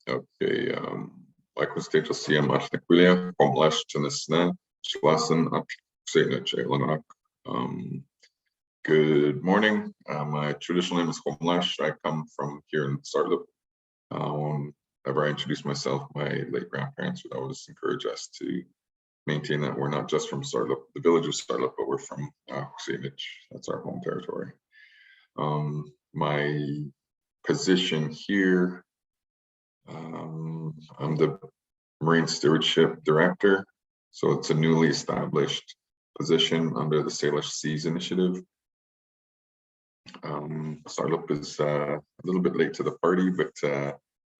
Okay, like Stewardship маш нахвиля, помлаш ченесне, чласен at Good morning. My traditional name is Homlash. I come from here in Tsartlip. Whenever I introduce myself, my late grandparents would always encourage us to maintain that we're not just from Tsartlip, the village of Tsartlip, but we're from That's our home territory. My position here, I'm the Marine Stewardship Director. So it's a newly established position under the Salish Seas Initiative. Stewardship is a little bit late to the party, but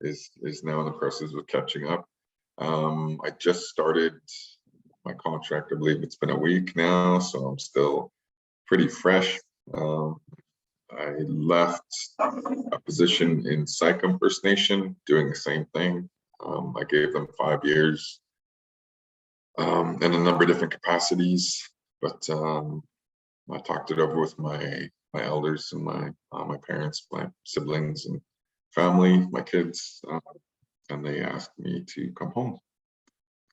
is now in the process of catching up. I just started my contract. I believe it's been a week now, so I'm still pretty fresh. I left a position in Sycam First Nation doing the same thing. I gave them 5 years in a number of different capacities, but I talked it over with my elders and my parents, my siblings and family, my kids, and they asked me to come home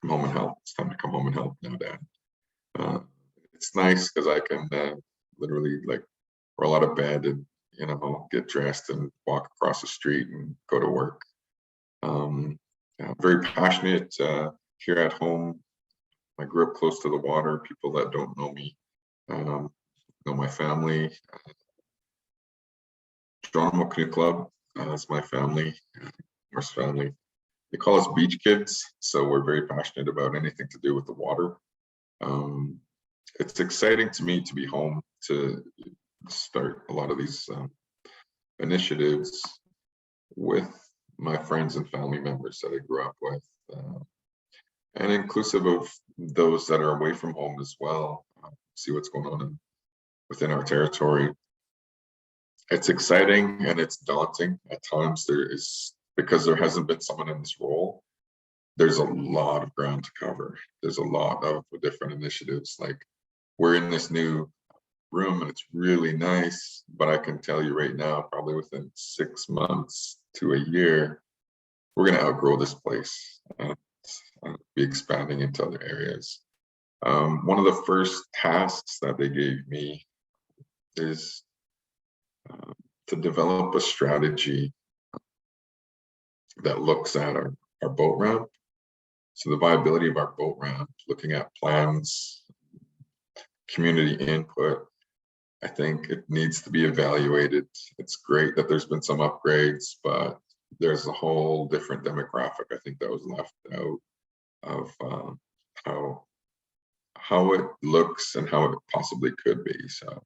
and help. It's time to come home and help now, Dad. It's nice because I can literally like roll out of bed and get dressed and walk across the street and go to work. I'm very passionate here at home. I grew up close to the water. People that don't know me know my family. Toronto Canoe Club is my family, Norse family. They call us beach kids, so we're very passionate about anything to do with the water. It's exciting to me to be home to start a lot of these initiatives with my friends and family members that I grew up with, and inclusive of those that are away from home as well. See what's going on within our territory. It's exciting and it's daunting at times. Because there hasn't been someone in this role, there's a lot of ground to cover. There's a lot of different initiatives. Like, we're in this new room and it's really nice, but I can tell you right now, probably within 6 months to a year, we're going to outgrow this place and be expanding into other areas. One of the first tasks that they gave me is to develop a strategy that looks at our boat ramp. So the viability of our boat ramp, looking at plans, community input, I think it needs to be evaluated. It's great that there's been some upgrades, but there's a whole different demographic, I think, that was left out of how it looks and how it possibly could be. So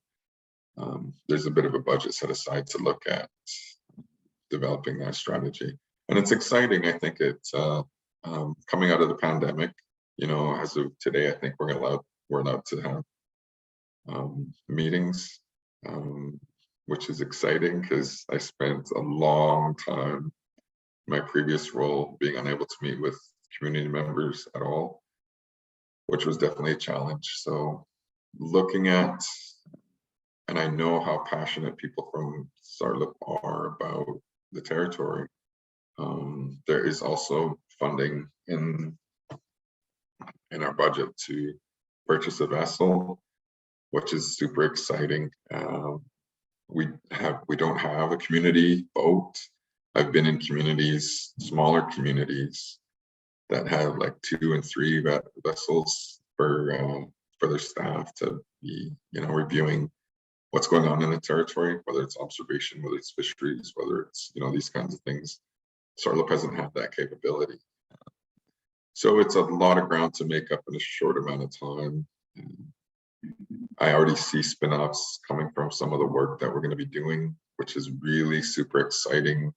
there's a bit of a budget set aside to look at developing that strategy. And it's exciting. I think it's coming out of the pandemic, as of today, I think we're allowed to have meetings, which is exciting because I spent a long time in my previous role being unable to meet with community members at all, which was definitely a challenge. So looking at, and I know how passionate people from Tsartlip are about the territory. There is also funding in our budget to purchase a vessel, which is super exciting. We don't have a community boat. I've been in communities, smaller communities, that have like 2 and 3 vessels for their staff to be, reviewing what's going on in the territory, whether it's observation, whether it's fisheries, whether it's, these kinds of things. Tsartlip hasn't had that capability. So it's a lot of ground to make up in a short amount of time. I already see spin-offs coming from some of the work that we're going to be doing, which is really super exciting.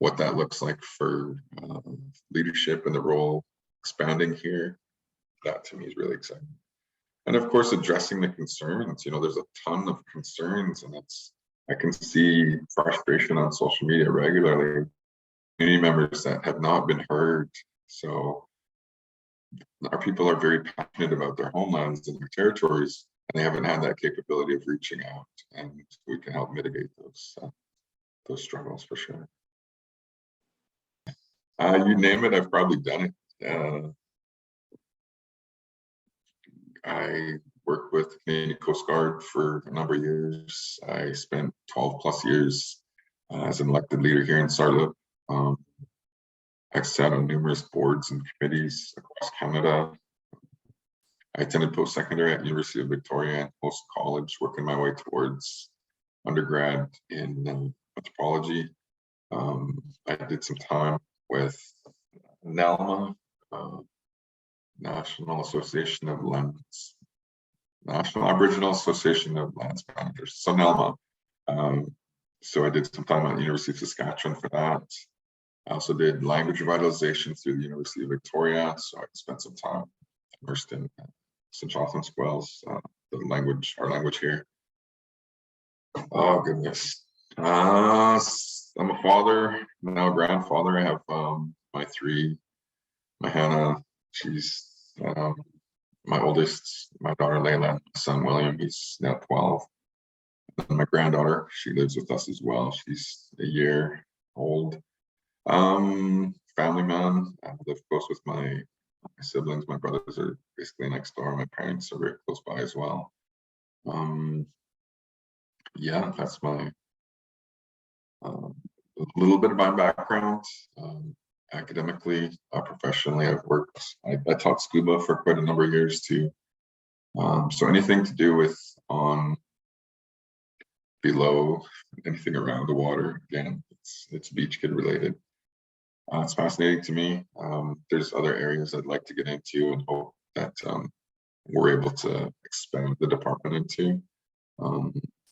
What that looks like for leadership and the role expanding here, that to me is really exciting. And of course, addressing the concerns. There's a ton of concerns, and I can see frustration on social media regularly. Community members that have not been heard. So our people are very passionate about their homelands and their territories, and they haven't had that capability of reaching out, and we can help mitigate those struggles for sure. You name it, I've probably done it. I worked with Canadian Coast Guard for a number of years. I spent 12 plus years as an elected leader here in Tsartlip. I've sat on numerous boards and committees across Canada. I attended post-secondary at University of Victoria and post-college, working my way towards undergrad in anthropology. I did some time with NALMA, National Association of Lands, National Aboriginal Association of Lands Managers, so NALMA. So I did some time at the University of Saskatchewan for that. I also did language revitalization through the University of Victoria, so I spent some time immersed in St. Jonathan's Wells, our language here. Oh goodness. I'm a father, now a grandfather. I have my Hannah, she's my oldest, my daughter Layla, my son William, he's now 12. And my granddaughter, she lives with us as well. She's a year old. Family man, I live close with my siblings. My brothers are basically next door. My parents are very close by as well. Yeah, that's my a little bit of my background. Academically, professionally, I taught scuba for quite a number of years too. So anything to do with below, anything around the water, again, it's beach kid related. It's fascinating to me. There's other areas I'd like to get into and hope that we're able to expand the department into.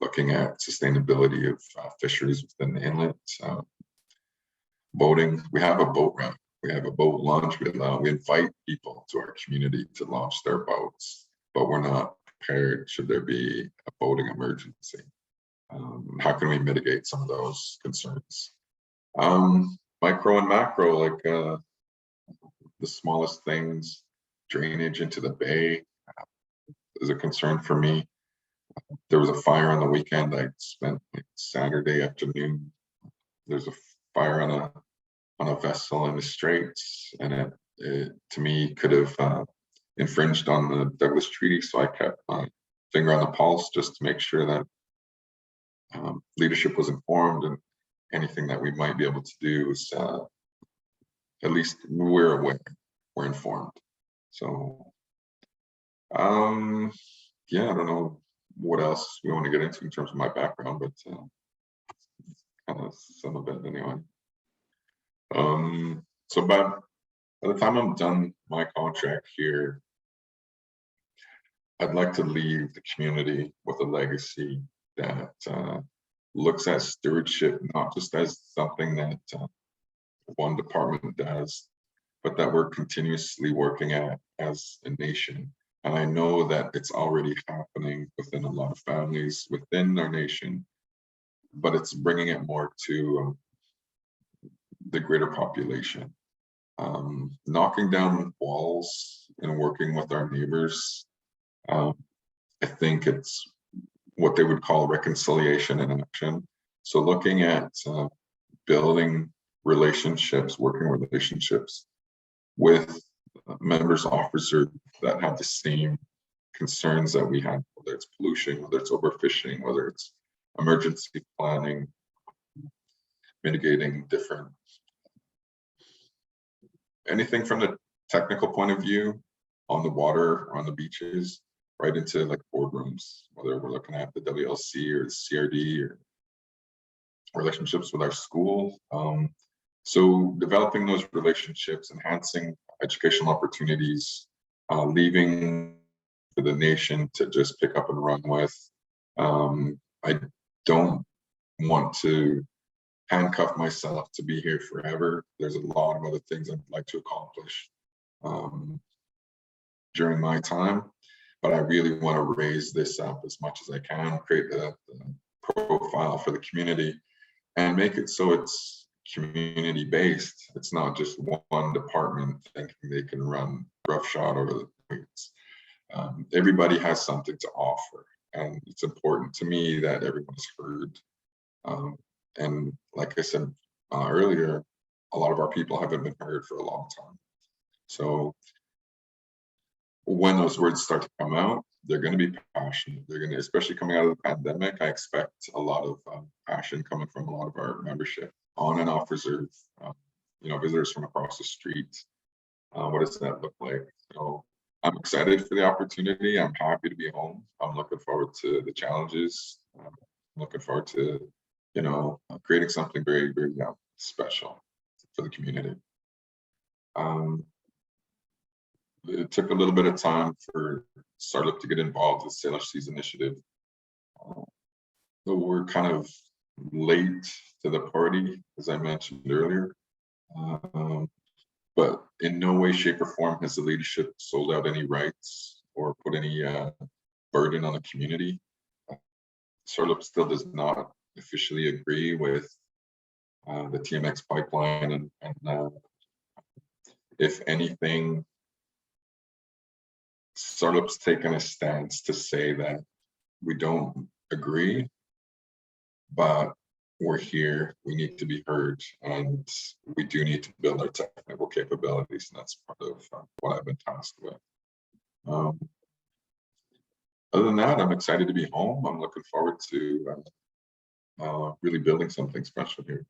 Looking at sustainability of fisheries within the inlet. Boating, we have a boat ramp, we have a boat launch. We invite people to our community to launch their boats, but we're not prepared should there be a boating emergency. How can we mitigate some of those concerns? Micro and macro, like the smallest things, drainage into the bay is a concern for me. There was a fire on the weekend. I spent Saturday afternoon. There's a fire on a vessel in the Straits, and it to me could have infringed on the Douglas Treaty. So I kept my finger on the pulse just to make sure that leadership was informed, and anything that we might be able to do is at least we're aware, we're informed. So yeah, I don't know what else we want to get into in terms of my background, but kind of some of it anyway. So by the time I'm done my contract here, I'd like to leave the community with a legacy that looks at stewardship not just as something that one department does, but that we're continuously working at as a nation. And I know that it's already happening within a lot of families within our nation, but it's bringing it more to the greater population. Knocking down walls and working with our neighbors, I think it's what they would call reconciliation in action. So looking at building relationships, working relationships with members, officers that have the same concerns that we have, whether it's pollution, whether it's overfishing, whether it's emergency planning, mitigating different, anything from the technical point of view on the water, on the beaches, right into like boardrooms, whether we're looking at the WLC or the CRD or relationships with our school. So developing those relationships, enhancing educational opportunities, leaving for the nation to just pick up and run with. I don't want to handcuff myself to be here forever. There's a lot of other things I'd like to accomplish during my time, but I really want to raise this up as much as I can, create the profile for the community and make it so it's community based. It's not just one department thinking they can run roughshod over the place. Everybody has something to offer, and it's important to me that everyone's heard. And like I said earlier, a lot of our people haven't been heard for a long time. So when those words start to come out, they're going to be passionate. They're going to, especially coming out of the pandemic, I expect a lot of passion coming from a lot of our membership on and off reserve. Visitors from across the street. What does that look like? So I'm excited for the opportunity. I'm happy to be home. I'm looking forward to the challenges. I'm looking forward to, creating something very, very special for the community. It took a little bit of time for Stewardship to get involved with Sailor Seas Initiative. So we're kind of late to the party, as I mentioned earlier. But in no way, shape, or form has the leadership sold out any rights or put any burden on the community. Stewardship still does not officially agree with the TMX pipeline, and if anything, Stewardship's taken a stance to say that we don't agree, but we're here, we need to be heard, and we do need to build our technical capabilities, and that's part of what I've been tasked with. Other than that, I'm excited to be home. I'm looking forward to really building something special here.